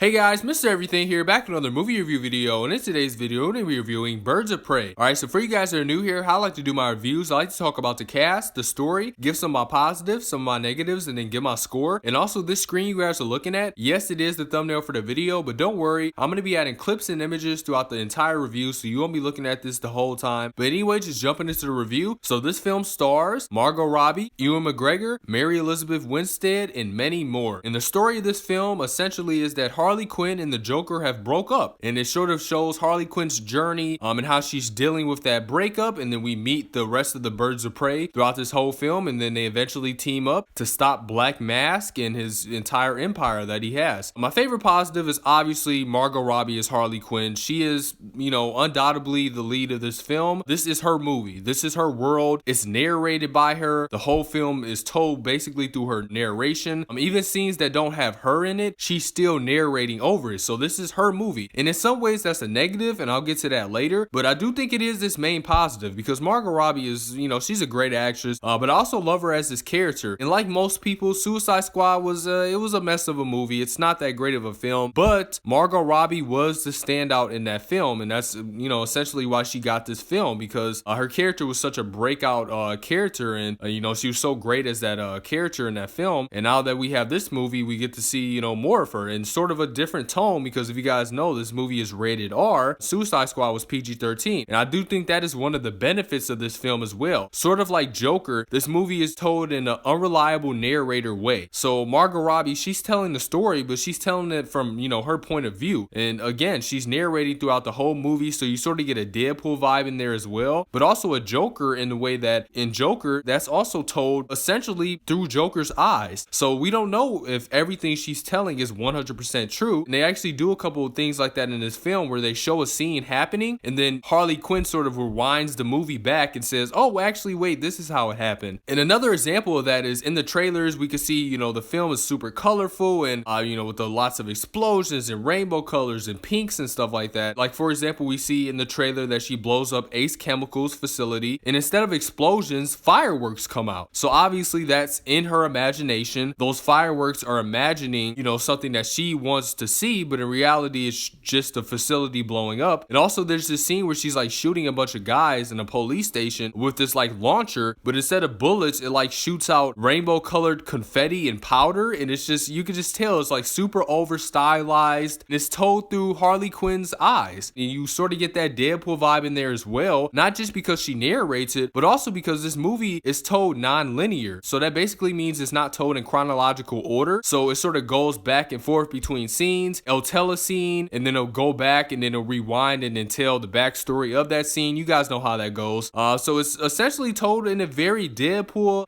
Hey guys, Mr. Everything here, back with another movie review video, and in today's video, we're going to be reviewing Birds of Prey. Alright, so for you guys that are new here, how I like to do my reviews, I like to talk about the cast, the story, give some of my positives, some of my negatives, and then give my score. And also, this screen you guys are looking at, yes, it is the thumbnail for the video, but don't worry, I'm going to be adding clips and images throughout the entire review, so you won't be looking at this the whole time. But anyway, just jumping into the review. So this film stars Margot Robbie, Ewan McGregor, Mary Elizabeth Winstead, and many more. And the story of this film essentially is that Harley Quinn and the Joker have broke up, and it sort of shows Harley Quinn's journey and how she's dealing with that breakup. And then we meet the rest of the Birds of Prey throughout this whole film, and then they eventually team up to stop Black Mask and his entire empire that he has. My favorite positive is obviously Margot Robbie as Harley Quinn. She is, undoubtedly the lead of this film. This is her movie. This is her world. It's narrated by her. The whole film is told basically through her narration. Even scenes that don't have her in it, she's still narrating over it. So this is her movie, and in some ways that's a negative, and I'll get to that later, but I do think it is this main positive because Margot Robbie is, she's a great actress, but I also love her as this character. And like most people, Suicide Squad was it was a mess of a movie. It's not that great of a film, but Margot Robbie was the standout in that film, and that's essentially why she got this film, because her character was such a breakout character, and she was so great as that character in that film. And now that we have this movie, we get to see more of her in sort of a different tone, because if you guys know, this movie is rated R. Suicide Squad was PG-13, and I do think that is one of the benefits of this film as well. Sort of like Joker, this movie is told in an unreliable narrator way. So Margot Robbie, she's telling the story, but she's telling it from her point of view, and again, she's narrating throughout the whole movie, so you sort of get a Deadpool vibe in there as well, but also a Joker in the way that in Joker, that's also told essentially through Joker's eyes. So we don't know if everything she's telling is 100% true, and they actually do a couple of things like that in this film where they show a scene happening, and then Harley Quinn sort of rewinds the movie back and says, oh, actually, wait, this is how it happened. And another example of that is in the trailers, we could see, the film is super colorful, and, with the lots of explosions and rainbow colors and pinks and stuff like that. Like, for example, we see in the trailer that she blows up Ace Chemicals facility, and instead of explosions, fireworks come out. So obviously that's in her imagination. Those fireworks are imagining, something that she wants to see, but in reality it's just a facility blowing up. And also there's this scene where she's like shooting a bunch of guys in a police station with this like launcher, but instead of bullets, it like shoots out rainbow colored confetti and powder, and it's just, you can just tell it's like super over stylized, and it's told through Harley Quinn's eyes, and you sort of get that Deadpool vibe in there as well, not just because she narrates it, but also because this movie is told non-linear. So that basically means it's not told in chronological order, so it sort of goes back and forth between scenes. It'll tell a scene, and then it'll go back, and then it'll rewind and then tell the backstory of that scene. You guys know how that goes. So it's essentially told in a very Deadpool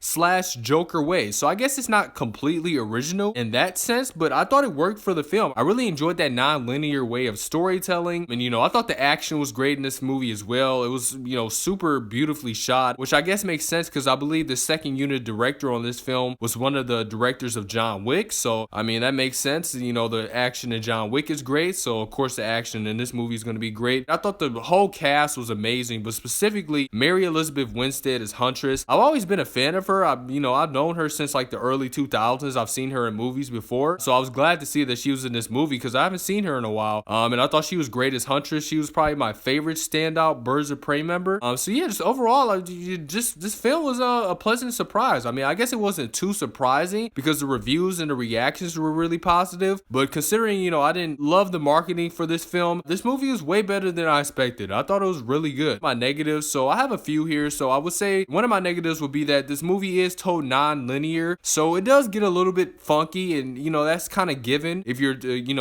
/ Joker way. So I guess it's not completely original in that sense, but I thought it worked for the film. I really enjoyed that non-linear way of storytelling, and I thought the action was great in this movie as well. It was super beautifully shot, which I guess makes sense because I believe the second unit director on this film was one of the directors of John Wick. So I mean, that makes sense. The action in John Wick is great, so of course the action in this movie is going to be great. I thought the whole cast was amazing, but specifically Mary Elizabeth Winstead as Huntress. I've always been a fan of her. I've known her since like the early 2000s. I've seen her in movies before, so I was glad to see that she was in this movie because I haven't seen her in a while. And I thought she was great as Huntress. She was probably my favorite standout Birds of Prey member. So yeah, just overall, this film was a pleasant surprise. I mean, I guess it wasn't too surprising because the reviews and the reactions were really positive, but considering I didn't love the marketing for this film, this movie was way better than I expected. I thought it was really good. My negatives, so I have a few here. So I would say one of my negatives would be that this movie is told non-linear, so it does get a little bit funky, and that's kind of given if you're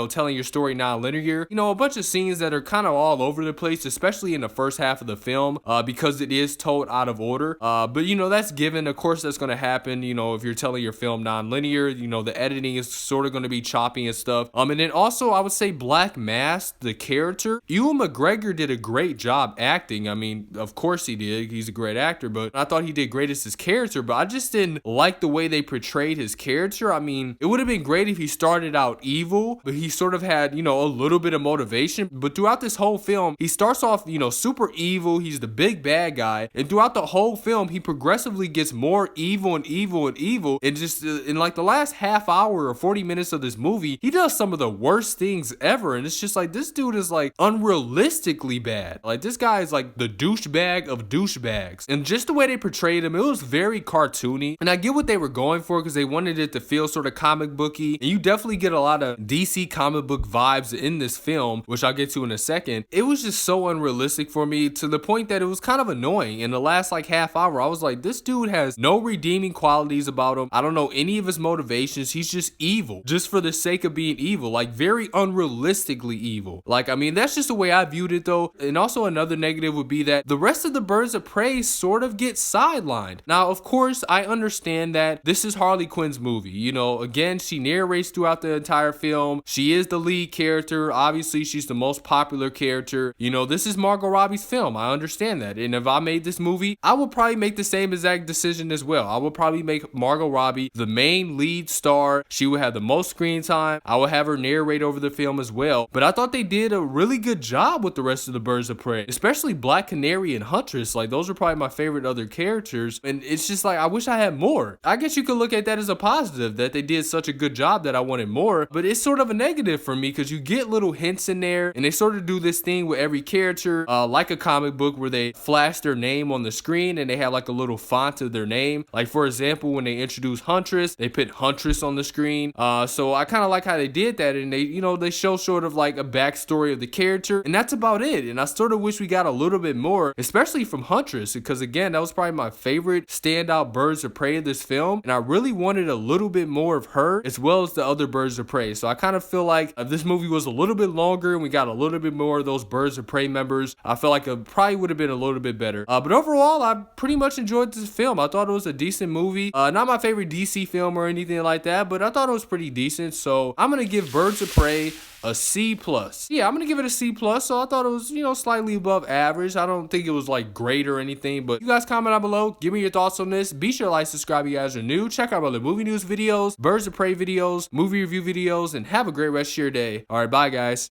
telling your story non-linear. A bunch of scenes that are kind of all over the place, especially in the first half of the film, because it is told out of order. But that's given. Of course, that's going to happen. If you're telling your film non-linear, the editing is sort of going to be choppy and stuff. And then also I would say Black Mask, the character, Ewan McGregor did a great job acting. I mean, of course he did. He's a great actor, but I thought he did great as his character, but I just didn't like the way they portrayed his character. I mean, it would have been great if he started out evil, but he sort of had, a little bit of motivation. But throughout this whole film, he starts off, super evil. He's the big bad guy. And throughout the whole film, he progressively gets more evil and evil and evil. And just in like the last half hour or 40 minutes of this movie, he does some of the worst things ever. And it's just like, this dude is like unrealistically bad. Like, this guy is like the douchebag of douchebags. And just the way they portrayed him, it was very cartoony. And I get what they were going for because they wanted it to feel sort of comic booky. And you definitely get a lot of DC comic book vibes in this film, which I'll get to in a second. It was just so unrealistic for me to the point that it was kind of annoying. In the last like half hour, I was like, this dude has no redeeming qualities about him. I don't know any of his motivations. He's just evil, just for the sake of being evil, like very unrealistically evil. Like, I mean, that's just the way I viewed it though. And also another negative would be that the rest of the Birds of Prey sort of get sidelined. Now, of course, I understand that this is Harley Quinn's movie. You know, again, she narrates throughout the entire film. She is the lead character. Obviously, she's the most popular character. You know, this is Margot Robbie's film. I understand that. And if I made this movie, I would probably make the same exact decision as well. I would probably make Margot Robbie the main lead star. She would have the most screen time. I would have her narrate over the film as well. But I thought they did a really good job with the rest of the Birds of Prey, especially Black Canary and Huntress. Like, those are probably my favorite other characters. And it's just like, I wish I had more. I guess you could look at that as a positive, that they did such a good job that I wanted more. But it's sort of a negative for me because you get little hints in there, and they sort of do this thing with every character, like a comic book, where they flash their name on the screen and they have like a little font of their name. Like, for example, when they introduce Huntress, they put Huntress on the screen. So I kind of like how they did that, and they, you know, they show sort of like a backstory of the character, and that's about it. And I sort of wish we got a little bit more, especially from Huntress, because again, that was probably my favorite standout Birds of Prey of this film, and I really wanted a little bit more of her as well as the other Birds of Prey. So I kind of feel like if this movie was a little bit longer and we got a little bit more of those Birds of Prey members, I feel like it probably would have been a little bit better. But overall, I pretty much enjoyed this film. I thought it was a decent movie. Not my favorite DC film or anything like that, but I thought it was pretty decent. So I'm gonna give Birds of Prey a C+. Yeah, I'm gonna give it a C+. So I thought it was, you know, slightly above average. I don't think it was like great or anything, but you guys comment down below, give me your thoughts on this. Be sure to like, subscribe if you guys are new. Check out other movie news videos, Birds of Prey videos, movie review videos, and have a great rest of your day. All right, bye guys.